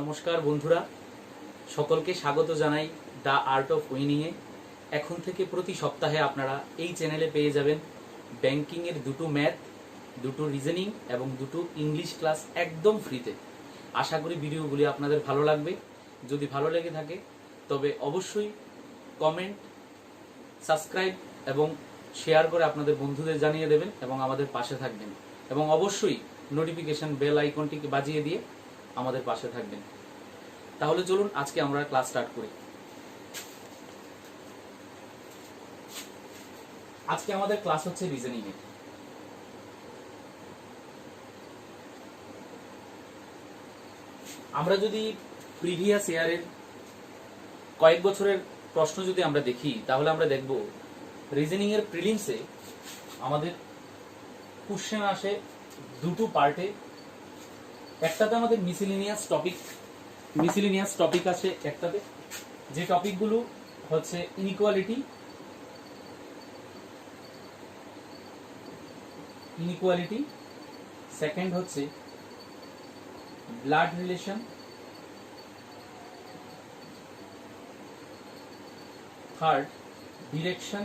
নমস্কার বন্ধুরা, সকলকে স্বাগত জানাই দ্য আর্ট অফ উইনিং এ। এখন থেকে প্রতি সপ্তাহে আপনারা এই চ্যানেলে পেয়ে যাবেন ব্যাংকিং এর দুটো ম্যাথ, দুটো রিজনিং এবং দুটো ইংলিশ ক্লাস একদম ফ্রিতে। আশা করি ভিডিওগুলি আপনাদের ভালো লাগবে। যদি ভালো লেগে থাকে তবে অবশ্যই কমেন্ট, সাবস্ক্রাইব এবং শেয়ার করে আপনাদের বন্ধুদের জানিয়ে দেবেন এবং আমাদের পাশে থাকবেন, এবং অবশ্যই নোটিফিকেশন বেল আইকনটিকে বাজিয়ে দিয়ে আমাদের পাশে থাকবেন। তাহলে চলুন আজকে আমরা ক্লাস স্টার্ট করি। আজকে আমাদের ক্লাস হচ্ছে রিজনিং এ। আমরা যদি প্রিভিয়াস ইয়ারের কয়েক বছরের প্রশ্ন যদি আমরা দেখি, তাহলে আমরা দেখব রিজনিং এর প্রিলিমসে আমাদের কোশ্চেন আসে দুটো পার্টে। একটাতে আমাদের মিসেলেনিয়াস টপিক আছে একটাতে, যে টপিকগুলো হচ্ছে ইনইকুয়ালিটি, সেকেন্ড হচ্ছে blood relation, third direction,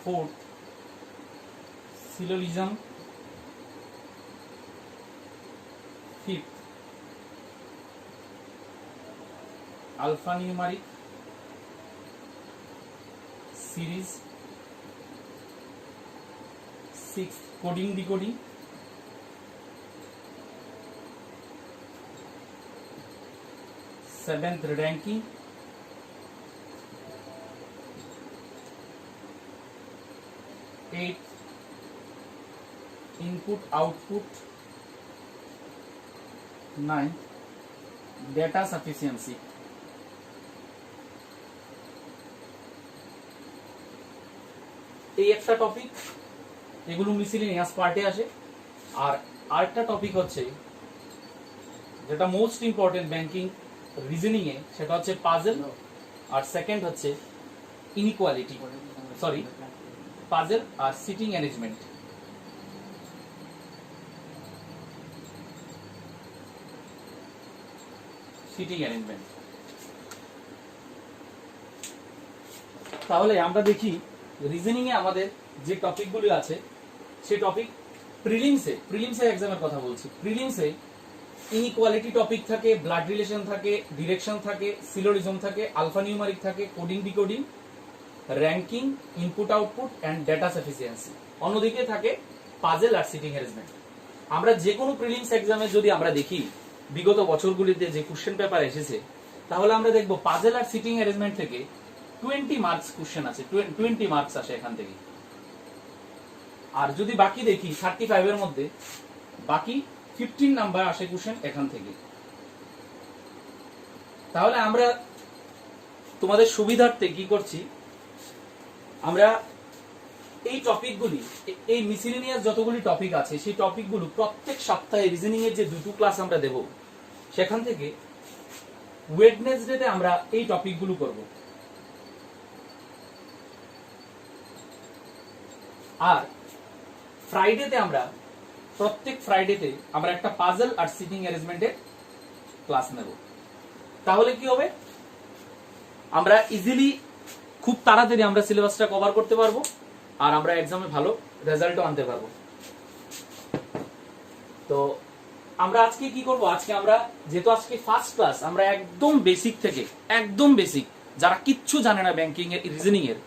fourth syllogism, fifth alphanumeric series, sixth coding decoding, seventh ranking, eighth input output, ninth data sufficiency। এই একটা টপিক, এগুলো মিসেলেনিয়াস পার্টে আসে। আর আরেকটা টপিক হচ্ছে যেটা মোস্ট ইম্পর্টেন্ট ব্যাংকিং রিজনিং এ, সেটা হচ্ছে পাজল, আর সেকেন্ড হচ্ছে পাজল আর সিটিং অ্যারেঞ্জমেন্ট। তাহলে আমরা দেখি রিজনিং এ আমাদের যে টপিকগুলো আছে, সেই টপিক প্রিলিমসে এক্সামের কথা বলছি। প্রিলিমসে ইনইকুয়ালিটি টপিক থাকে, ব্লাড রিলেশন থাকে, ডিরেকশন থাকে, সিলোজিজম থাকে, আলফানিউমারিক থাকে, coding decoding, ranking, input output and data sufficiency. অন্যদিকে থাকে পাজল আর সিটিং অ্যারেঞ্জমেন্ট। আমরা যে কোনো প্রিলিমস এক্সামে যদি আমরা দেখি বিগত বছরগুলিতে যে কোশ্চেন পেপার এসেছে, তাহলে আমরা দেখব পাজল আর সিটিং অ্যারেঞ্জমেন্ট থেকে 20 মার্কস কোশ্চেন আছে, 20 মার্কস আসে এখান থেকে। আর যদি বাকি দেখি 35 এর মধ্যে বাকি 15 নাম্বার আসে কোশ্চেন এখান থেকে। তাহলে আমরা তোমাদের সুবিধার্থে কি করছি, আমরা এই টপিকগুলি, এই মিসেলেনিয়াস যতগুলি টপিক আছে, সেই টপিকগুলো প্রত্যেক সপ্তাহে রিজনিং এর যে দুটো ক্লাস আমরা দেব, সেখান থেকে ওয়েডনেসডেতে আমরা এই টপিকগুলো করব। আর ফ্রাইডেতে প্রত্যেক ফ্রাইডেতে আমরা একটা পাজল আর সিটিং অ্যারেঞ্জমেন্টের ক্লাস নেব। তাহলে কি হবে, আমরা ইজিলি খুব তাড়াতাড়ি আমরা সিলেবাসটা কভার করতে পারবো, আর আমরা এক্সামে ভালো রেজাল্টও আনতে পারবো। তো আমরা আজকে কি করব, আজকে আমরা যেহেতু আজকে ফার্স্ট ক্লাস, আমরা একদম বেসিক যারা কিচ্ছু জানে না ব্যাংকিং এর রিজনিং এর,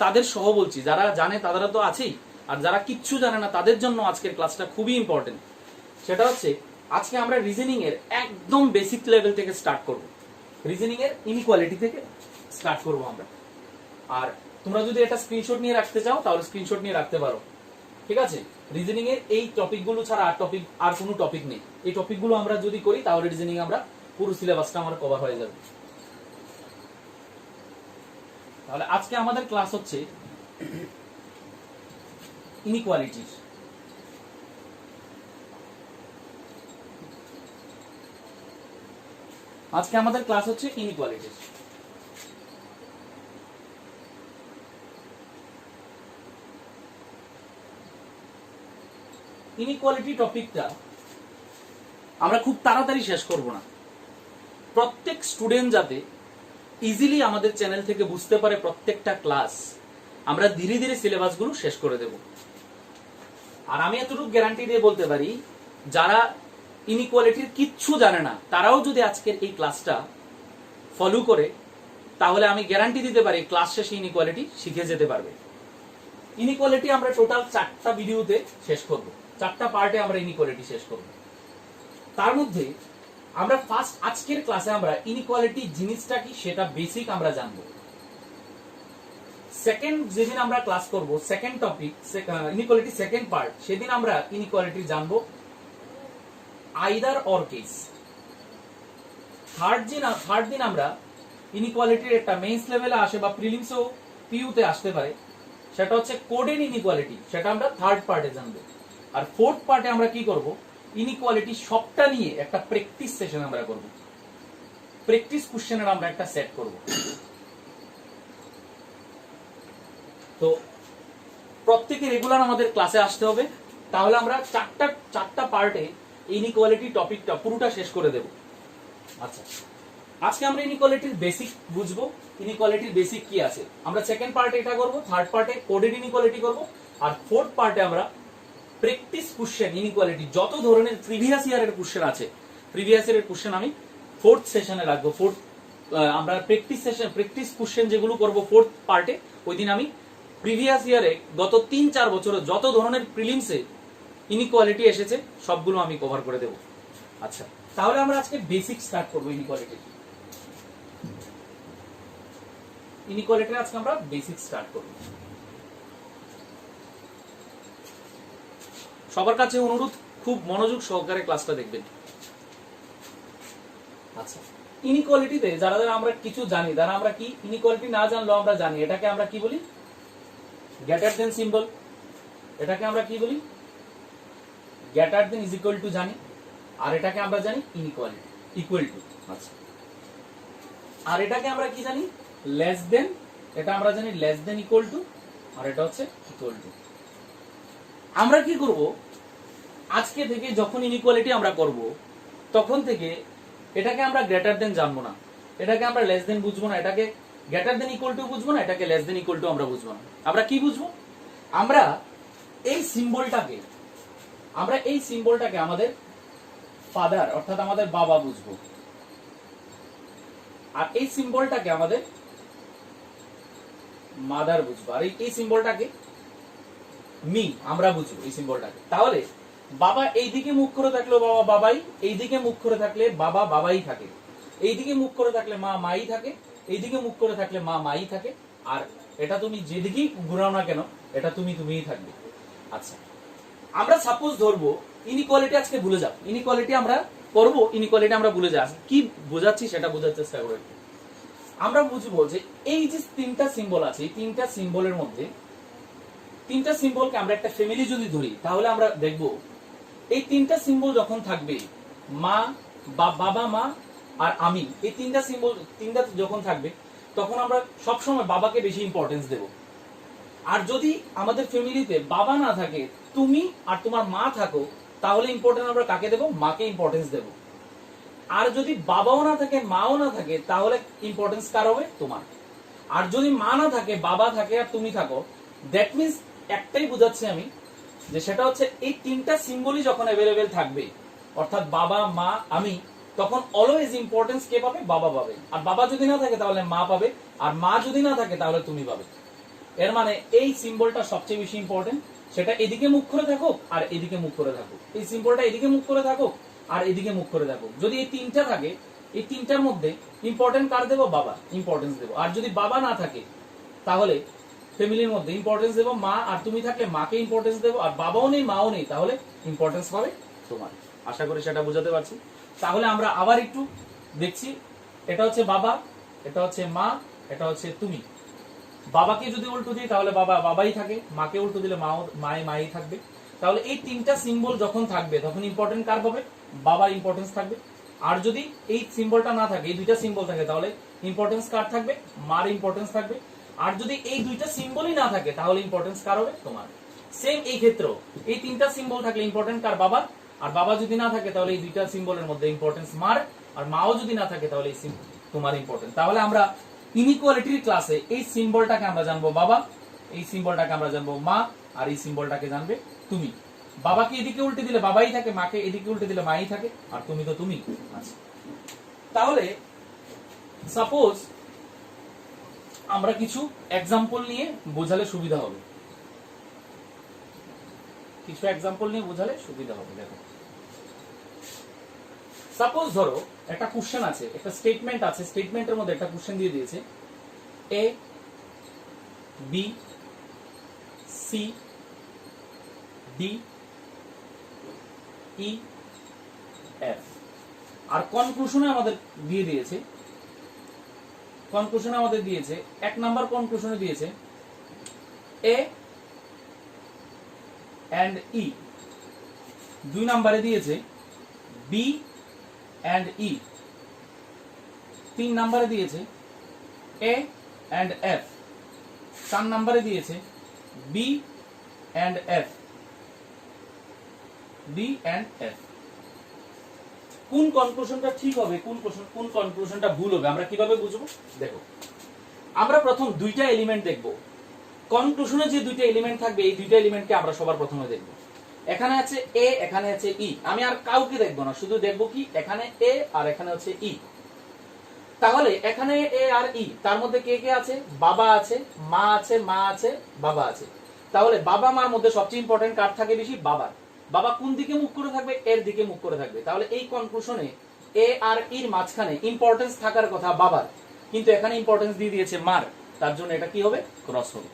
তাদের সহ বলছি। যারা জানে তারা তো আছেই, আর যারা কিচ্ছু জানে না তাদের জন্য আজকের ক্লাসটা খুবই ইম্পর্টেন্ট। সেটা হচ্ছে আজকে আমরা রিজনিং এর একদম বেসিক লেভেল থেকে স্টার্ট করব, রিজনিং এর ইনইকুয়ালিটি থেকে স্টার্ট করব আমরা। আর তোমরা যদি এটা স্ক্রিনশট নিয়ে রাখতে চাও তাহলে স্ক্রিনশট নিয়ে রাখতে পারো, ঠিক আছে? রিজনিং এর এই টপিকগুলো ছাড়া আর কোনো টপিক নেই। এই টপিকগুলো আমরা যদি করি তাহলে রিজনিং আমরা পুরো সিলেবাসটা আমার কভার হয়ে যাবে। তাহলে আজকে আমাদের ক্লাস হচ্ছে ইনইকুয়ালিটি। আজকে আমাদের ক্লাস হচ্ছে ইনইকুয়ালিটি। ইনইকুয়ালিটি টপিকটা আমরা খুব তাড়াতাড়ি শেষ করব না। প্রত্যেক স্টুডেন্ট যাতে ইজিলি আমাদের চ্যানেল থেকে বুঝতে পারে প্রত্যেকটা ক্লাস, আমরা ধীরে ধীরে সিলেবাসগুলো শেষ করে দেব। আর আমি এতটুকু গ্যারান্টি দিয়ে বলতে পারি, যারা ইনইকুয়ালিটির কিচ্ছু জানে না তারাও যদি আজকের এই ক্লাসটা ফলো করে, তাহলে আমি গ্যারান্টি দিতে পারি ক্লাস শেষে ইনইকুয়ালিটি শিখে যেতে পারবে। ইনইকুয়ালিটি আমরা টোটাল 4টা ভিডিওতে শেষ করব, 4টা পার্টে আমরা ইনইকুয়ালিটি শেষ করব। তার মধ্যে আমরা ফার্স্ট আজকের ক্লাসে আমরা ইনইকুয়ালিটি জিনিসটা কি সেটা বেসিক আমরা জানবো। সেকেন্ড যেদিন আমরা ক্লাস করব, second topic inequality second part, সেদিন আমরা ইনইকুয়ালিটি জানবো আইদার অর কেস। থার্ড দিন আমরা ইনইকুয়ালিটির একটা মেইনস লেভেলে আসে বা প্রিলিমসও পিইউতে আসতে পারে, সেটা হচ্ছে কোডেড ইনইকুয়ালিটি, সেটা আমরা থার্ড পার্টে জানবো। আর ফোর্থ পার্টে আমরা কি করব, ইনইকুয়ালিটি সবটা নিয়ে একটা প্র্যাকটিস সেশন আমরা করব, প্র্যাকটিস কোশ্চেনের আমরা একটা সেট করব। তো প্রত্যেকে রেগুলার আমাদের ক্লাসে আসতে হবে, তাহলে আমরা চারটা পার্টে ইনইকুয়ালিটি টপিকটা পুরোটা শেষ করে দেব। আচ্ছা, আজকে আমরা ইনইকুয়ালিটির বেসিক বুঝবো, ইনইকুয়ালিটির বেসিক কি আছে। আমরা সেকেন্ড পার্টে এটা করব, থার্ড পার্টে কোডেড ইনইকুয়ালিটি করব, আর ফোর্থ পার্টে আমরা প্র্যাকটিস কোশ্চেন ইনইকুয়ালিটি যত ধরনের প্রিভিয়াস ইয়ারের কোশ্চেন আছে, প্রিভিয়াস ইয়ারের কোশ্চেন আমি ফোর্থ সেশনে রাখবো। আমরা প্র্যাকটিস কোশ্চেন যেগুলো করব ফোর্থ পার্টে, ওই দিন আমি প্রিভিয়াস ইয়ারে গত 3-4 বছরে যত ধরনের প্রিলিমসে ইনইকুয়ালিটি এসেছে সবগুলো আমি কভার করে দেব। আচ্ছা, তাহলে আমরা আজকে বেসিক স্টার্ট করব ইনইকুয়ালিটির। ইনইকুয়ালিটির আজকে আমরা বেসিক স্টার্ট করব। সবার কাছে অনুরোধ, খুব মনোযোগ সহকারে ক্লাসটা দেখবেন। আচ্ছা, ইনইকুয়ালিটিতে যারা আমরা কিছু জানি, যারা আমরা কি ইনইকুয়ালিটি না জানলেও আমরা জানি এটাকে আমরা কি বলি, গ্রেটার দেন সিম্বল। এটাকে আমরা কি বলি, greater than is equal to জানি, আর এটাকে আমরা জানি ইনইকুয়ালিটি, ইকুয়াল টু। আচ্ছা, আর এটাকে আমরা কি জানি, লেস দেন। এটা আমরা জানি লেস দেন ইকুয়াল টু, আর এটা হচ্ছে ইকুয়াল টু। আমরা কি করব, আজকে থেকে যখন ইনইকুয়ালিটি আমরা করব তখন থেকে এটাকে আমরা গ্রেটার দেন জানবো না, এটাকে আমরা লেস দেন বুঝবো না, এটাকে গ্রেটার দেন ইকুয়াল টু বুঝবো না, এটাকে লেস দেন ইকুয়াল টু আমরা বুঝবো না। আমরা কি বুঝবো, আমরা এই সিম্বলটাকে আমাদের ফাদার অর্থাৎ আমাদের বাবা বুঝবো, আর এই সিম্বলটাকে আমাদের মাদার বুঝবো, আর এই সিম্বলটাকে মি আমরা বুঝবো এই সিম্বলটাকে। তাহলে বাবা এইদিকে মুখ করে থাকলে বাবা বাবাই, এইদিকে মুখ করে থাকলে বাবা বাবাই থাকে, এইদিকে মুখ করে থাকলে মা মাই থাকে, এইদিকে মুখ করে থাকলে মা মাই থাকে, আর এটা তুমি যেদিকেই ঘুরাও না কেন এটা তুমিই থাকবে। আচ্ছা, আমরা সাপোজ ধরবো ইনইকুয়ালিটি, আজকে ভুলে যাও, ইনইকুয়ালিটি আমরা করবো, ইনইকুয়ালিটি আমরা ভুলে যাই, কি বোঝাচ্ছি সেটা বোঝার চেষ্টা করবো। আমরা বুঝবো যে এই যে 3টা সিম্বল আছে, এই 3টা সিম্বলের মধ্যে 3টা সিম্বলকে আমরা একটা ফ্যামিলি যদি ধরি, তাহলে আমরা দেখবো এই 3টা সিম্বল যখন থাকবে, মা বাবা মা আর আমি, এই 3টা সিম্বল যখন থাকবে তখন আমরা সবসময় বাবাকে বেশি ইম্পর্টেন্স দেব। আর যদি আমাদের ফ্যামিলিতে বাবা না থাকে, তুমি আর তোমার মা থাকো, তাহলে ইম্পর্টেন্স আমরা কাকে দেব, মাকে ইম্পর্টেন্স দেব। আর যদি বাবাও না থাকে মাও না থাকে, তাহলে ইম্পর্টেন্স কার হবে, তোমার। আর যদি মা না থাকে বাবা থাকে আর তুমি থাকো, দ্যাট মিনস একটাই বোঝাচ্ছি আমি, যে সেটা হচ্ছে এই 3টা সিম্বলই যখন অ্যাভেলেবেল থাকবে, অর্থাৎ বাবা মা আমি, তখন অলওয়েজ ইম্পর্টেন্স কে পাবে, বাবা পাবে। আর বাবা যদি না থাকে তাহলে মা পাবে, আর মা যদি না থাকে তাহলে তুমি পাবে। এর মানে এই সিম্বলটা সবচেয়ে বেশি ইম্পর্টেন্ট, সেটা এদিকে মুখ করে থাকুক আর এদিকে মুখ করে থাকুক, এই সিম্বলটা এদিকে মুখ করে থাকুক আর এদিকে মুখ করে থাকুক। যদি এই 3টা থাকে, এই 3টার মধ্যে ইম্পর্টেন্ট কার দেবো, বাবা ইম্পর্টেন্স দেবো। আর যদি বাবা না থাকে তাহলে ফ্যামিলির মধ্যে ইম্পর্টেন্স দেবো মা, আর তুমি থাকলে মাকে ইম্পর্টেন্স দেবো। আর বাবাও নেই মাও নেই, তাহলে ইম্পর্টেন্স পাবে তোমার। আশা করি সেটা বোঝাতে পারছি। তাহলে আমরা আবার একটু দেখছি, এটা হচ্ছে বাবা, এটা হচ্ছে মা, এটা হচ্ছে তুমি। বাবাকে যদি উল্টো দিই তাহলে বাবা বাবাই থাকে, মাকে উল্টো দিলে মাই থাকবে। তাহলে এই 3টা সিম্বল যখন থাকবে তখন ইম্পর্টেন্ট কার পাবে, বাবার ইম্পর্টেন্স থাকবে। আর যদি এই সিম্বলটা না থাকে, এই 2টা সিম্বল থাকে, তাহলে ইম্পর্টেন্স কার থাকবে, মার ইম্পর্টেন্স থাকবে। আর যদি এই 2টা সিম্বলই না থাকে তাহলে ইম্পর্টেন্স কার হবে, তোমার। সেম এই ক্ষেত্রেও এই 3টা সিম্বল থাকলে ইম্পর্টেন্ট কার, বাবার। আর বাবা যদি না থাকে তাহলে এই দুইটা সিম্বলের মধ্যে ইম্পর্টেন্স মার, আর মাও যদি না থাকে তাহলে এই তোমার ইম্পর্টেন্ট। তাহলে আমরা ইনইকুয়ালিটির ক্লাসে এই সিম্বলটাকে আমরা জানবো বাবা, এই সিম্বলটাকে আমরা জানবো মা, আর এই সিম্বলটাকে জানবে তুমি। বাবাকে এদিকে উল্টে দিলে বাবাই থাকে, মাকে এদিকে উল্টে দিলে মাই থাকে, আর তুমি তো তুমি। আচ্ছা, তাহলে সাপোজ আমরা কিছু এক্সাম্পল নিয়ে বোঝালে সুবিধা হবে, কিছু এক্সাম্পল নিয়ে বোঝালে সুবিধা হবে। দেখো, সাপোজ ধরো একটা কোশ্চেন আছে, একটা স্টেটমেন্ট আছে, স্টেটমেন্টের মধ্যে একটা কোশ্চেন দিয়ে দিয়েছে A B C D E F, আর কনক্লুশনে আমাদের দিয়ে দিয়েছে, কনক্লুশনে আমাদের দিয়েছে, এক নাম্বার কনক্লুশনে দিয়েছে এ এন্ড ই, দুই নাম্বারে দিয়েছে বি এন্ড ই, তিন নাম্বারে দিয়েছে এ এন্ড এফ, চার নাম্বারে দিয়েছে B and F, B and F. কোন কনক্লুশনটা ঠিক হবে, কোন কনক্লুশনটা ভুল হবে আমরা কিভাবে বুঝবো? দেখো, আমরা প্রথম দুইটা এলিমেন্ট দেখব। কনক্লুশনে যে দুইটা এলিমেন্ট থাকবে এই দুইটা এলিমেন্টকে আমরা সবার প্রথমে দেখব। এখানে আছে এ, এখানে আছে ই, আমি আর কাউকে দেখবো না, শুধু দেখবো কি এখানে এ আর এখানে হচ্ছে ই। তাহলে এখানে এ আর ই, তার মধ্যে কে কে আছে? বাবা আছে, মা আছে, মা আছে, বাবা আছে। তাহলে বাবা মার মধ্যে সবচেয়ে ইম্পর্টেন্ট কার থাকে বেশি? বাবার। বাবা কোন দিকে মুখ করে থাকবে? এর দিকে মুখ করে থাকবে। তাহলে এই কনক্লুশনে এ আর ইর মাঝখানে ইম্পর্টেন্স থাকার কথা বাবার, কিন্তু এখানে ইম্পর্টেন্স দিয়ে দিয়েছে মার, তার জন্য এটা কি হবে? ক্রস হবে।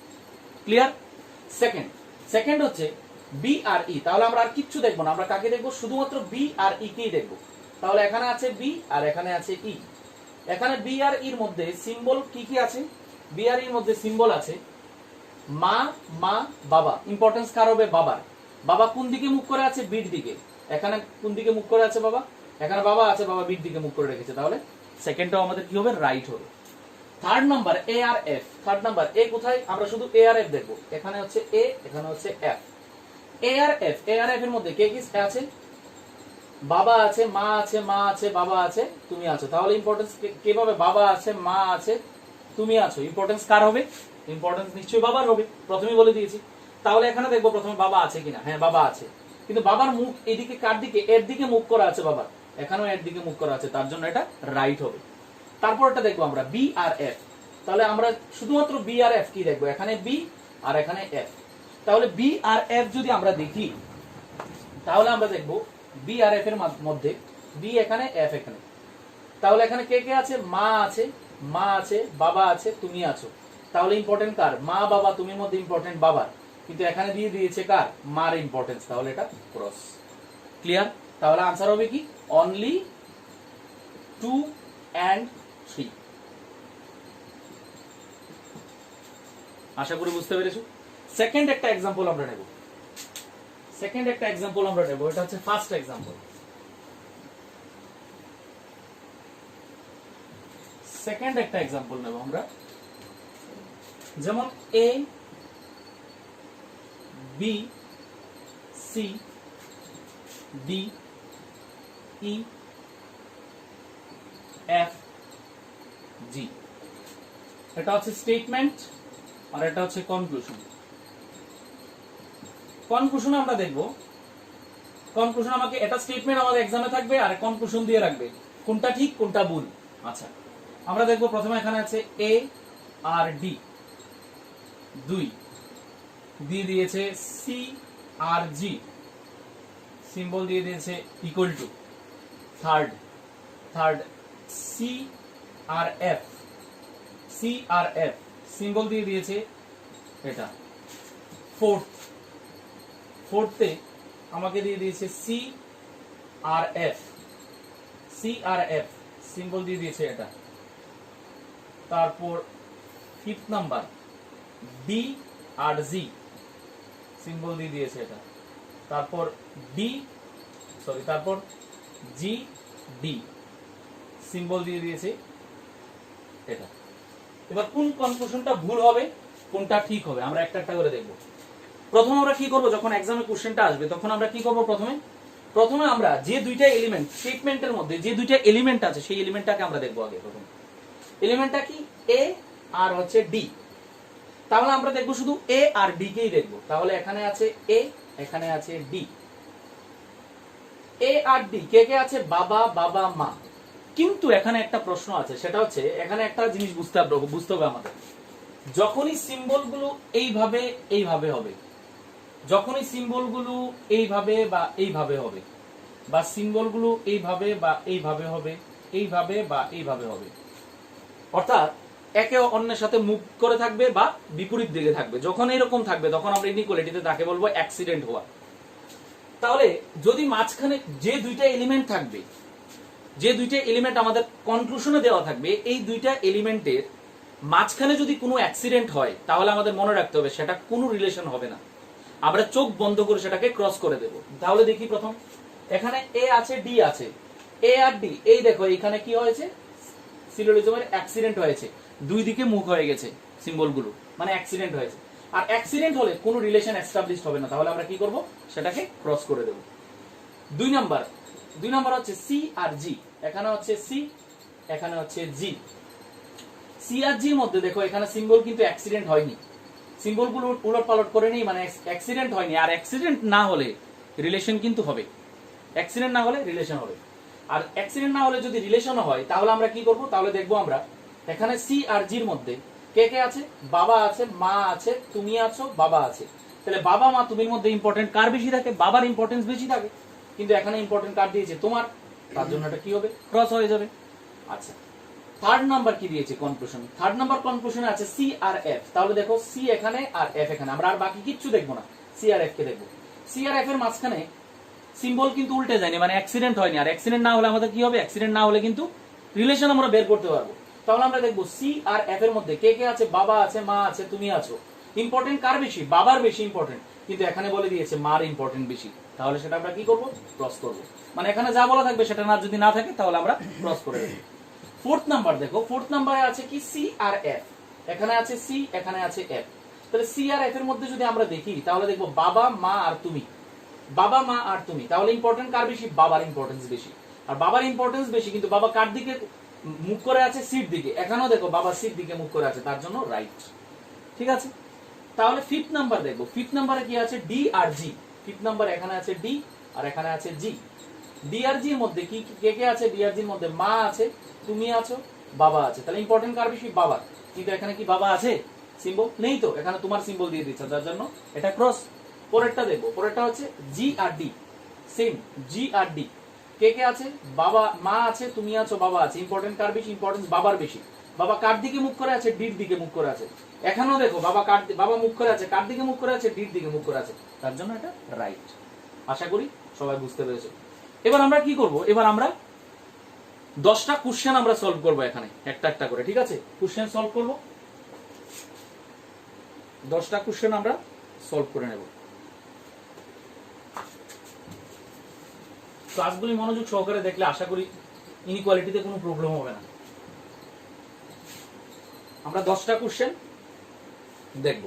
ক্লিয়ার? সেকেন্ড হচ্ছে বি আর ই, তাহলে আমরা আর কিচ্ছু দেখবো না, আমরা কাকে দেখবো? শুধুমাত্র বি আর ই কেই দেখবো। তাহলে এখানে আছে বি আর এখানে আছে ই। এখানে বি আর ইর মধ্যে সিম্বল কি কি আছে? বি আর ইর মধ্যে সিম্বল আছে মা, মা, বাবা। ইম্পর্টেন্স কার হবে? বাবার। বাবা কোন দিকে মুখ করে আছে? বির দিকে। এখানে কোন দিকে মুখ করে আছে বাবা? এখানে বাবা আছে, বাবা বির দিকে মুখ করে রেখেছে, তাহলে সেকেন্ডটাও আমাদের কি হবে? রাইট হবে। থার্ড নাম্বার এ আর এফ, থার্ড নাম্বার এ কোথায়? আমরা শুধু এ আর এফ দেখবো। এখানে হচ্ছে এ, এখানে হচ্ছে এফ। এ আর এফ, এ আর এফ এর মধ্যে কে কি আছে? বাবা আছে, মা আছে, মা আছে, বাবা আছে, তুমি আছো। তাহলে ইম্পর্টেন্স কে পাবে? বাবা আছে, মা আছে, তুমি আছো। ইম্পর্টেন্স কার হবে? ইম্পর্টেন্স নিশ্চয়ই বাবার হবে, প্রথমেই বলে দিয়েছি। তাহলে এখানে দেখবো প্রথমে বাবা আছে কিনা। হ্যাঁ, বাবা আছে, কিন্তু বাবার মুখ এদিকে কার দিকে? এর দিকে মুখ করা আছে বাবার, এখানেও এর দিকে মুখ করা আছে, তার জন্য এটা রাইট হবে। তারপর এটা দেখবো আমরা বি আর এফ। তাহলে আমরা শুধুমাত্র বি আর এফ কি দেখবো? এখানে বি আর এখানে এফ। তাহলে বি আর এফ যদি আমরা দেখি, তাহলে আমরা দেখবো বি আর এফ এর মধ্যে বি এখানে, এফ এখানে। তাহলে এখানে কে কে আছে? মা আছে, মা আছে, বাবা আছে, তুমি আছো। তাহলে ইম্পর্টেন্ট কার? মা, বাবা, তুমির মধ্যে ইম্পর্টেন্ট বাবার, কিন্তু এখানে দিয়ে দিয়েছে কার? মার ইম্পর্টেন্স, তাহলে এটা ক্রস। ক্লিয়ার? তাহলে আনসার হবে কি? Only 2 and 3। আশা করি বুঝতে পেরেছো। সেকেন্ড একটা এক্সাম্পল আমরা নেব, এটা হচ্ছে ফার্স্ট এক্সাম্পল। সেকেন্ড একটা এক্সাম্পল নেব আমরা, যেমন A B C D E F G. এটা হচ্ছে স্টেটমেন্ট আর এটা হচ্ছে কনক্লুশন। কনক্লুশনে আমরা দেখব, কনক্লুশন আমাকে, এটা স্টেটমেন্ট আমাদের এক্সামে থাকবে আর কনক্লুশন দিয়ে রাখবে কোনটা ঠিক কোনটা ভুল। আচ্ছা, আমরা দেখব প্রথমে এখানে আছে এ আর ডি, 2 দিয়ে দিয়েছে সি আর জি, সিম্বল দিয়ে দিয়েছে ইকুয়াল টু। থার্ড সি আর এফ, সিম্বল দিয়ে দিয়েছে এটা। ফোর্থে আমাকে দিয়ে দিয়েছে সি আর এফ, সিম্বল দিয়ে দিয়েছে এটা। তারপর ফিফথ নাম্বার ডি আর জি, সিম্বল দিয়ে দিয়েছে এটা। তারপর জি ডি, সিম্বল দিয়ে দিয়েছে এটা। এবার কোন কনক্লুশনটা ভুল হবে, কোনটা ঠিক হবে, আমরা একটা একটা করে দেখব। প্রথমে আমরা কি করব? যখন এক্সামে কোশ্চেনটা আসবে তখন আমরা কি করব? প্রথমে প্রথমে আমরা যে দুইটা এলিমেন্ট স্টেটমেন্টের মধ্যে যে দুইটা এলিমেন্ট আছে সেই এলিমেন্টটাকে আমরা দেখবো আগে। প্রথম এলিমেন্টটা কি এ আর হচ্ছে ডি। তাহলে আমরা দেখবো শুধু এ আর ডি কেই দেখবো। তাহলে এখানে আছে এ, এখানে আছে ডি। এ আর ডি কে কে আছে? বাবা, বাবা, মা। কিন্তু এখানে একটা প্রশ্ন আছে, সেটা হচ্ছে এখানে একটা জিনিস বুঝতে হবে আমাদের। যখনই সিম্বলগুলো এইভাবে এইভাবে হবে, যখনই সিম্বলগুলো এইভাবে বা এইভাবে হবে, বা সিম্বলগুলো এইভাবে বা এইভাবে হবে, এইভাবে বা এইভাবে হবে, অর্থাৎ একে অন্যের সাথে মুভ করে থাকবে বা বিপরীত দিকে থাকবে, যখন এরকম থাকবে তখন আমরা ইনইকুয়ালিটিতে তাকে বলবো অ্যাক্সিডেন্ট হওয়া। তাহলে যদি মাঝখানে যে দুইটা এলিমেন্ট থাকবে, যে দুইটা এলিমেন্ট আমাদের কনক্লুশনে দেওয়া থাকবে, এই দুইটা এলিমেন্টের মাঝখানে যদি কোনো অ্যাক্সিডেন্ট হয় তাহলে আমাদের মনে রাখতে হবে সেটা কোনো রিলেশন হবে না, আমরা চোখ বন্ধ করে সেটাকে ক্রস করে দেব। তাহলে দেখি প্রথম এখানে এ আছে, ডি আছে, এ আর ডি, এই দেখো এখানে কি হয়েছে? সিলোজিজমের অ্যাক্সিডেন্ট হয়েছে, দুই দিকে মুখ হয়ে গেছে সিম্বলগুলো, মানে অ্যাক্সিডেন্ট হয়েছে। আর অ্যাক্সিডেন্ট হলে কোনো রিলেশন এস্টাবলিশড হবে না, তাহলে আমরা কি করব? সেটাকে ক্রস করে দেব। দুই নাম্বার হচ্ছে সি আর জি। এখানে হচ্ছে সি, এখানে হচ্ছে জি। সি আর জির মধ্যে দেখো এখানে সিম্বল কিন্তু অ্যাক্সিডেন্ট হয়নি, সিম্বলগুলো উলট পালট করে নেই, মানে অ্যাক্সিডেন্ট হয়নি। আর অ্যাক্সিডেন্ট না হলে রিলেশন কিন্তু হবে, অ্যাক্সিডেন্ট না হলে রিলেশন হবে। আর অ্যাক্সিডেন্ট না হলে যদি রিলেশন হয় তাহলে আমরা কি করব? তাহলে দেখবো আমরা এখানে সি আর জির মধ্যে কে কে আছে? বাবা আছে, মা আছে, তুমি আছো, বাবা আছে। তাহলে বাবা, মা, তুমির মধ্যে ইম্পর্টেন্ট কার বেশি থাকে? বাবার ইম্পর্টেন্স বেশি থাকে, কিন্তু এখানে ইম্পর্টেন্ট কার দিয়েছে? তোমার। তার জন্য এটা কি হবে? ক্রস হয়ে যাবে। আচ্ছা, থার্ড নাম্বার কি দিয়েছে কনক্লুশন? থার্ড নাম্বার কনক্লুশনে আছে সি আর এফ। তাহলে দেখো সি এখানে আর এফ এখানে, আমরা আর বাকি কিচ্ছু দেখবো না, সি আর এফ কে দেখবো। সি আর এফ এর মাঝখানে সিম্বল কিন্তু উল্টে যায়নি, মানে অ্যাক্সিডেন্ট হয়নি। আর অ্যাক্সিডেন্ট না হলে আমাদের কি হবে? অ্যাক্সিডেন্ট না হলে কিন্তু রিলেশন আমরা বের করতে পারবো। তাহলে আমরা দেখবো সি আর এফ এর মধ্যে কে কে আছে? বাবা আছে, মা আছে, তুমি আছো। ইম্পর্টেন্ট কার বেশি? বাবার বেশি ইম্পর্টেন্ট, কিন্তু এখানে বলে দিয়েছে মার ইম্পর্টেন্ট বেশি। তাহলে সেটা আমরা কি করব? ক্রস করব। মানে এখানে যা বলা থাকবে সেটা না যদি না থাকে তাহলে আমরা ক্রস করে দেব। ফোর্থ নাম্বার দেখো, ফোর্থ নাম্বারে আছে কি? সি আর এফ। এখানে আছে সি, এখানে আছে এফ। তাহলে সি আর এফ এর মধ্যে যদি আমরা দেখি তাহলে দেখবো বাবা, মা আর তুমি। বাবা, মা আর তুমি, তাহলে ইম্পর্টেন্ট কার বেশি? বাবার ইম্পর্টেন্স বেশি। আর বাবার ইম্পর্টেন্স বেশি, কিন্তু বাবা কার দিকে মুখ করে আছে? সিট দিকে। এখানেও দেখো বাবা সিট দিকে মুখ করে আছে, তার জন্য রাইট। ঠিক আছে, তাহলে ফিফথ নাম্বার দেখবো। ফিফথ নাম্বারে কি আছে? ডি আর জি। ফিফথ নাম্বার এখানে আছে ডি আর এখানে আছে জি। ডি আর জির মধ্যে কি কে কে আছে? ডি আর জির মধ্যে মা আছে, তুমি আছো, বাবা আছে। তাহলে ইম্পর্টেন্ট কার বেশি? বাবার। কিন্তু এখানে কি বাবা আছে? সিম্বল নেই তো, এখানে তোমার সিম্বল দিয়ে দিচ্ছে, যার জন্য এটা ক্রস। পরেরটা দেখবো, পরেরটা হচ্ছে জি আর ডি। সেম, জি আর ডি কে কে আছে? বাবা, মা আছে, তুমি আছো, বাবা আছে। ইম্পর্টেন্ট কার বেশি? ইম্পর্টেন্স বাবার বেশি। বাবা কার দিকে মুখ করে আছে? ডির দিকে মুখ করে আছে। এখানেও দেখো বাবা মুখ করে আছে, কার দিকে মুখ করে আছে? ডির দিকে মুখ করে আছে, তার জন্য এটা রাইট। আশা করি সবাই বুঝতে পেরেছো। এবার আমরা কি করব? এবার আমরা 10টা কোশ্চেন আমরা সলভ করব, এখানে একটা একটা করে। ঠিক আছে, কোশ্চেন সলভ করব, 10টা কোশ্চেন আমরা সলভ করে নেব। ক্লাসগুলি মনোযোগ সহকারে দেখলে আশা করি ইনইকুয়ালিটিতে কোনো প্রবলেম হবে না। আমরা 10টা কোশ্চেন দেখব,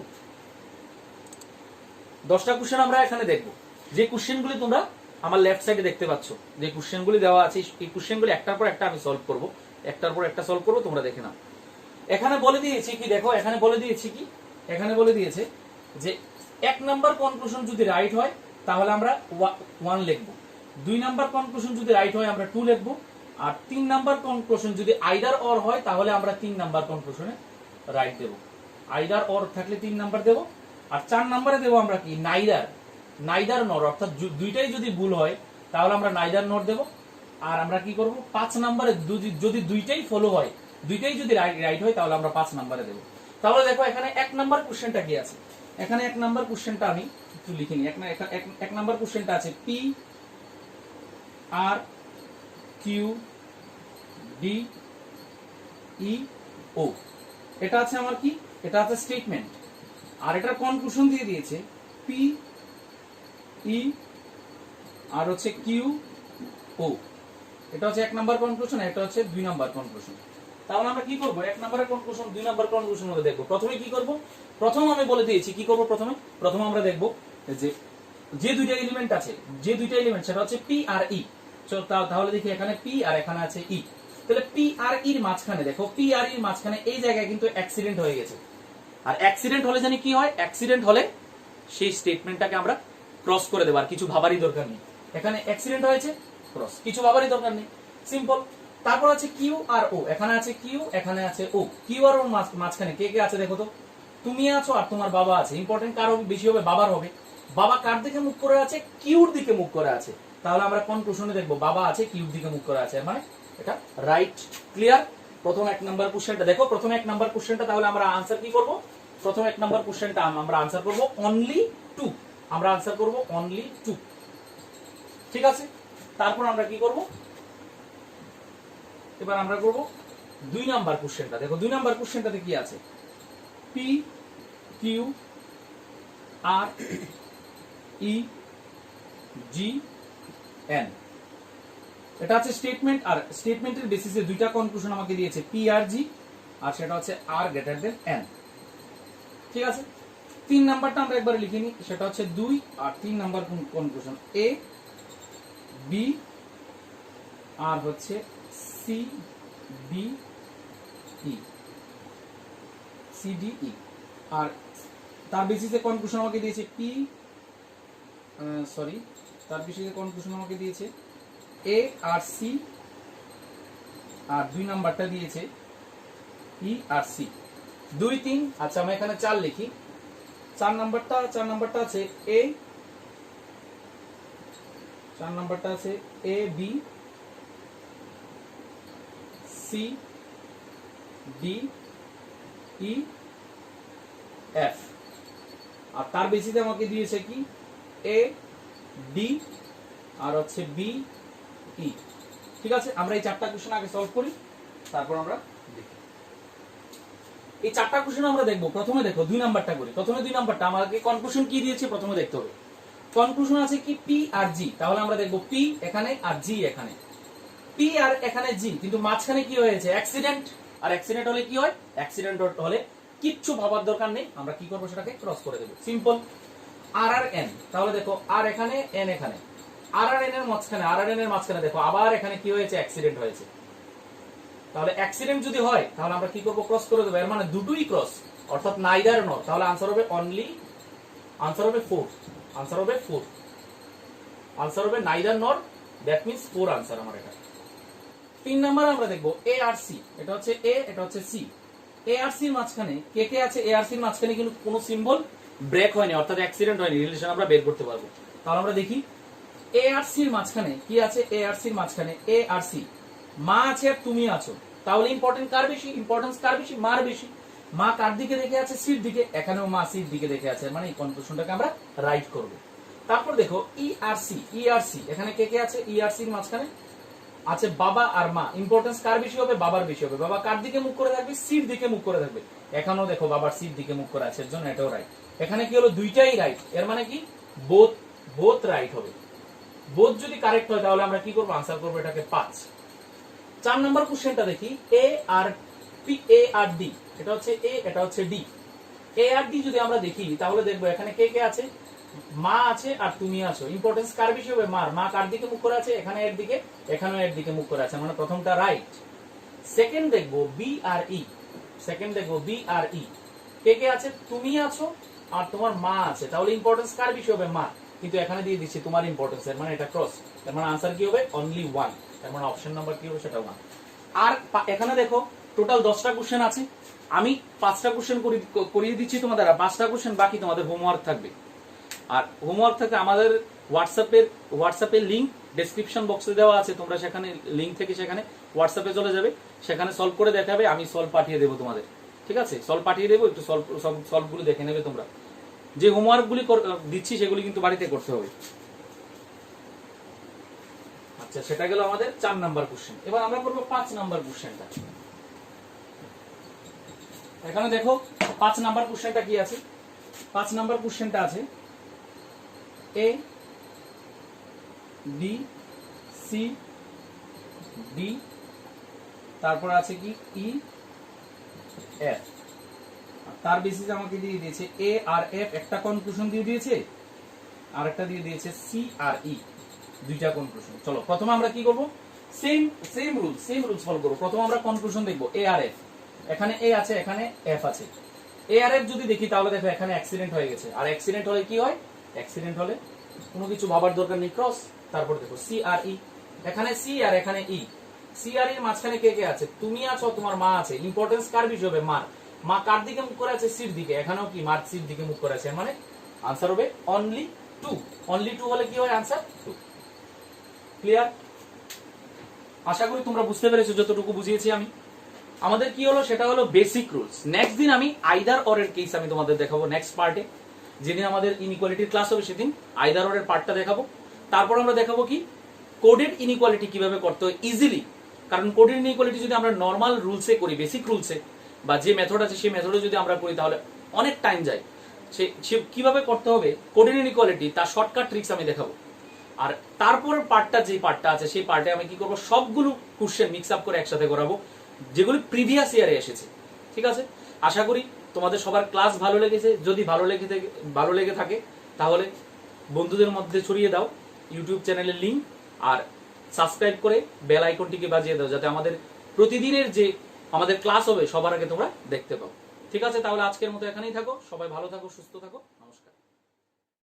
10টা কোশ্চেন আমরা এখানে দেখব। যে কোশ্চেনগুলি তোমরা আমার লেফট সাইডে দেখতে পাচ্ছ, যে কোশ্চেনগুলি দেওয়া আছে, এই কোশ্চেনগুলি একটার পর একটা আমি সলভ করব, একটার পর একটা সলভ করব, তোমরা দেখে নাও। এখানে বলে দিয়েছি কি দেখো, এখানে বলে দিয়েছি কি, এখানে বলে দিয়েছে যে 1 নাম্বার কনক্লুশন যদি রাইট হয় তাহলে আমরা 1 লিখব, 2 নাম্বার কনক্লুশন যদি রাইট হয় আমরা 2 লিখব, আর 3 নাম্বার কনক্লুশন যদি আইদার অর হয় তাহলে আমরা 3 নাম্বার কনক্লুশনে রাইট দেব। আইদার অর থাকলে 3 নাম্বার দেব। আর 4 নাম্বারে দেব আমরা কি? নাইদার নর, অর্থাৎ দুইটাই যদি ভুল হয় তাহলে আমরা নাইদার নর দেব। আর আমরা কি করব? 5 নাম্বারে যদি দুইটাই ফলো হয়, দুইটাই যদি রাইট হয় তাহলে আমরা 5 নাম্বারে দেব। তাহলে দেখো এখানে 1 নাম্বার কোশ্চেনটা কি আছে? এখানে 1 নাম্বার কোশ্চেনটা আমি একটু লিখে নিই। 1 নাম্বার কোশ্চেনটা আছে P R Q D E ও। এটা আছে আমার কি? এটা আছে স্টেটমেন্ট। আর এটার কনক্লুশন দিয়ে দিয়েছে পি ই আর হচ্ছে কিউ ও। এটা হচ্ছে 1 নাম্বার কনক্লুশন, এটা হচ্ছে 2 নাম্বার কনক্লুশন। তাহলে আমরা কি করব? 1 নাম্বারের কনক্লুশন 2 নাম্বার কনক্লুশন মধ্যে দেখব। প্রথমে কি করব? প্রথম আমি বলে দিয়েছি কি করব। প্রথমে আমরা দেখব যে যে দুইটা এলিমেন্ট আছে, যে দুইটা এলিমেন্ট সেটা হচ্ছে পি আর ই। তাহলে দেখি এখানে পি আর এখানে আছে ই। তাহলে পি আর ইর মাঝখানে দেখো, পি আর ইর মাঝখানে এই জায়গায় কিন্তু অ্যাক্সিডেন্ট হয়ে গেছে। আর অ্যাক্সিডেন্ট হলে জানি কি হয়, অ্যাক্সিডেন্ট হলে সেই স্টেটমেন্টটাকে আমরা ক্রস করে দেব, আর কিছু ভাবারই দরকার নেই। এখানে অ্যাক্সিডেন্ট হয়েছে, ক্রস, কিছু ভাবারই দরকার নেই, সিম্পল। তারপর আছে কিউ আর ও, এখানে আছে কিউ, এখানে আছে ও। কিউ আর ওর মাঝখানে কে কে আছে দেখো তো, তুমি আছো আর তোমার বাবা আছে। ইম্পর্টেন্ট কার হবে বেশি হবে, বাবার হবে। বাবা কার দিকে মুখ করে আছে, কিউর দিকে মুখ করে আছে। তাহলে আমরা কনক্লুশনে দেখবো বাবা আছে কিউর দিকে মুখ করে আছে, মানে এটা রাইট। ক্লিয়ার? প্রথম 1 নাম্বার কোশ্চেনটা দেখো, প্রথম 1 নাম্বার কোশ্চেনটা তাহলে আমরা আনসার কি করব? প্রথম 1 নাম্বার কোশ্চেনটা আমরা আনসার করব অনলি 2। আমরা আনসার করব অনলি 2, ঠিক আছে? তারপর আমরা কি করব, এবার আমরা করব 2 নাম্বার কোশ্চেনটা। দেখো 2 নাম্বার কোশ্চেনটাতে কি আছে, পি কিউ আর ই জি এন, এটা আছে স্টেটমেন্ট। আর স্টেটমেন্টের বেসিসে দুইটা কনক্লুশন আমাকে দিয়েছে, পি আর জি, আর সেটা হচ্ছে আর গ্রেটার দেন এন, ঠিক আছে? 3 নাম্বারটা আমরা একবার লিখে নিই, সেটা হচ্ছে 2 আর 3 নাম্বার কনক্লুশন এ বি আর হচ্ছে C D E, C D E. আর তার বেসিসে কনক্লুশন আমাকে দিয়েছে পি, তার বেসিসে কনক্লুশন আমাকে দিয়েছে এ আর সি, আর 2 নাম্বারটা দিয়েছে ই আর সি। 2 3, আচ্ছা আমি এখানে 4 লিখি। 4 নাম্বারটা আছে এ, 4 নাম্বারটা আছে A B C D E F. আর তার বেসিসে আমাকে দিয়েছে কি এ ডি আর হচ্ছে বি ই, ঠিক আছে? আমরা এই 4টা কোশ্চেন আগে সলভ করি, তারপর আমরা দেখি। এই 4টা কোশ্চেন আমরা দেখব। প্রথমে দেখো 2 নাম্বারটা করি। প্রথমে 2 নাম্বারটা আমাকে কনক্লুশন কি দিয়েছে প্রথমে দেখতে হবে। কনক্লুশন আছে কি পি আর জি, তাহলে আমরা দেখব পি এখানে আর জি এখানে। পি আর এখানে জি, কিন্তু মাঝখানে কি হয়েছে, অ্যাক্সিডেন্ট। আর অ্যাক্সিডেন্ট হলে কি হয়, অ্যাক্সিডেন্ট হলে কিচ্ছু ভাবার দরকার নেই, আমরা কি করব সেটাকে ক্রস করে দেব, সিম্পল। আর আর এন, তাহলে দেখো আর এখানে এন এখানে, আর আর এন এর মাঝখানে দেখো আবার এখানে কি হয়েছে, অ্যাক্সিডেন্ট হয়েছে। তাহলে অ্যাক্সিডেন্ট যদি হয় তাহলে আমরা কি করব, ক্রস করে দেব। এর মানে দুটোই ক্রস, অর্থাৎ নাইদার নর। তাহলে আনসার হবে অনলি, আনসার হবে 4, আনসার হবে 4, আনসার হবে নাইদার নর, দ্যাট মিন্স 4 আনসার আমার এটা। 3 নাম্বার আমরা দেখব এ আর সি, এটা হচ্ছে এ, এটা হচ্ছে সি। এ আর সি এর মাঝখানে কে কে আছে, এ আর সি এর মাঝখানে কিন্তু কোনো সিম্বল ব্রেক হয়নি, অর্থাৎ অ্যাক্সিডেন্ট হয়নি, রিলেশন আমরা বের করতে পারবো। তাহলে আমরা দেখি এ আর সি এর মাঝখানে কি আছে, এ আর সি এর মাঝখানে এ আর সি, মা আছে আর তুমি আছো। তাহলে ইম্পর্টেন্স কার বেশি, মার বেশি। মা কার দিকে দেখে আছে, সির দিকে, এখানেও মা সির দিকে দেখে আছে, মানে এই কনক্লুশনটাকে আমরা রাইট করব। তারপর দেখো ই আর সি, এখানে কে কে আছে, ই আর সি এর মাঝখানে আছে বাবা আর মা। ইম্পর্টেন্স কার বেশি হবে, বাবার বেশি হবে। বাবা কার দিকে মুখ করে থাকবে, সির দিকে মুখ করে থাকবে। এখানেও দেখো বাবার সির দিকে মুখ করে আছে, এর জন্য এটাও রাইট। এখানে কি হলো, দুইটাই রাইট, এর মানে কি বোথ রাইট হবে। বোথ যদি কারেক্ট হয় তাহলে আমরা কি করব, আনসার করব এটাকে 5। 4 নাম্বার কোশ্চেনটা দেখি এ আর পি, এ আর ডি, এটা হচ্ছে এ, এটা হচ্ছে ডি। এ আর ডি যদি আমরা দেখি তাহলে দেখবো এখানে কে কে আছে, মা আছে আর তুমি আছো। ইম্পর্টেন্স কার বেশি হবে, মার। মা কার দিকে মুখ করে আছে, এখানে এর দিকে, এখানেও এর দিকে মুখ করে আছে, মানে প্রথমটা রাইট। সেকেন্ড দেখবো বি আর ই, কে কে আছে, তুমি আছো আর তোমার মা আছে। তাহলে ইম্পর্টেন্স কার বেশি হবে, মা, কিন্তু এখানে দিয়ে দিচ্ছি তোমার ইম্পর্টেন্স, এর মানে এটা ক্রস। এর মানে আনসার কি হবে, অনলি 1। এর মানে অপশন নাম্বার কি হবে, সেটা 1। আর এখানে দেখো টোটাল 10টা কোশ্চেন আছে, আমি 5টা কোশ্চেন করিয়ে দিচ্ছি তোমাদের, আর 5টা কোশ্চেন বাকি তোমাদের হোমওয়ার্ক থাকবে। আর হোমওয়ার্ক থাকতে আমাদের হোয়াটসঅ্যাপের লিংক ডেসক্রিপশন বক্সে দেওয়া আছে, তোমরা সেখানে লিংক থেকে সেখানে হোয়াটসঅ্যাপে চলে যাবে, সেখানে সলভ করে দেখাবে, আমি সলভ পাঠিয়ে দেবো তোমাদের, ঠিক আছে? সলভ পাঠিয়ে দেবো, একটু সলভগুলো দেখে নেবে তোমরা। যে হোমওয়ার্কগুলি দিচ্ছি সেগুলি কিন্তু বাড়িতে করতে হবে। আচ্ছা, সেটা গেল আমাদের 4 নাম্বার কোশ্চেন। এবার আমরা করবো 5 নাম্বার কোশ্চেনটা। এখানে দেখো 5 নাম্বার কোশ্চেনটা কি আছে। 5 নাম্বার কোশ্চেনটা আছে এ বি সি ডি, তারপর আছে কি ই এফ। তার বেসিসে আমাকে দিয়ে দিয়েছে এ আর এফ, একটা কনক্লুশন দিয়ে দিয়েছে, আরেকটা দিয়ে দিয়েছে সিআরই, দুইটা কনক্লুশন। চলো প্রথমে আমরা কি করব, সেম রুলস ফলো করব। প্রথমে আমরা কনক্লুশন দেখব এ আর এফ। এখানে এ আছে, এখানে এফ আছে। এ আর এফ যদি দেখি তাহলে দেখো এখানে অ্যাক্সিডেন্ট হয়ে গেছে, আর অ্যাক্সিডেন্ট হলে কি হয়, অ্যাক্সিডেন্ট হলে কোনো কিছু ভাবার দরকার নেই, ক্রস। তারপর দেখো সিআরই, এখানে সি আর এখানে ই। সিআরই এর মাঝখানে কে কে আছে, তুমি আছো, তোমার মা আছে। ইম্পর্টেন্স কার বেশি হবে, মার। মা কার দিকে মুখ করে আছে, সির দিকে। এখানেও কি মার সির দিকে মুখ করে আছে, মানে আনসার হবে অনলি 2। অনলি 2 হলে কি হয়, আনসার 2। ক্লিয়ার? আশা করি তোমরা বুঝতে পেরেছো যতটুকু বুঝিয়েছি আমি। আমাদের কি হলো, সেটা হলো বেসিক রুলস। নেক্সট দিন আমি আইদার অর এর কেস আমি তোমাদের দেখাবো নেক্সট পার্টে। যেদিন আমাদের ইনইকুয়ালিটির ক্লাস হবে সেদিন আইদার অর এর পার্টটা দেখাবো। তারপর আমরা দেখাবো কি কোডেড ইনইকুয়ালিটি কিভাবে করতে হয় ইজিলি। কারণ কোডেড ইনইকুয়ালিটি যদি আমরা নর্মাল রুলসে করি, বেসিক রুলসে বা যে মেথড আছে সেই মেথডে যদি আমরা করি তাহলে অনেক টাইম যায়। সে কিভাবে করতে হবে কোডেড ইনইকুয়ালিটি তার শর্টকাট ট্রিক্স আমি দেখাবো। আর তারপরের পার্টটা যে পার্টটা আছে সেই পার্টে আমি কি করব, সবগুলো কোশ্চেন মিক্স আপ করে একসাথে করাবো যেগুলো প্রিভিয়াস ইয়ারে এসেছে। ঠিক আছে? আশা করি তোমাদের সবার ক্লাস ভালো লেগেছে। যদি ভালো লেগে থাকে তাহলে বন্ধুদের মধ্যে ছড়িয়ে দাও ইউটিউব চ্যানেলের লিংক, আর সাবস্ক্রাইব করে বেল আইকনটিকে বাজিয়ে দাও যাতে আমাদের প্রতিদিনের যে আমাদের ক্লাস হবে সবার আগে তোমরা দেখতে পাও। ঠিক আছে? তাহলে আজকের মতো এখানেই থাকো। সবাই ভালো থাকো, সুস্থ থাকো। নমস্কার।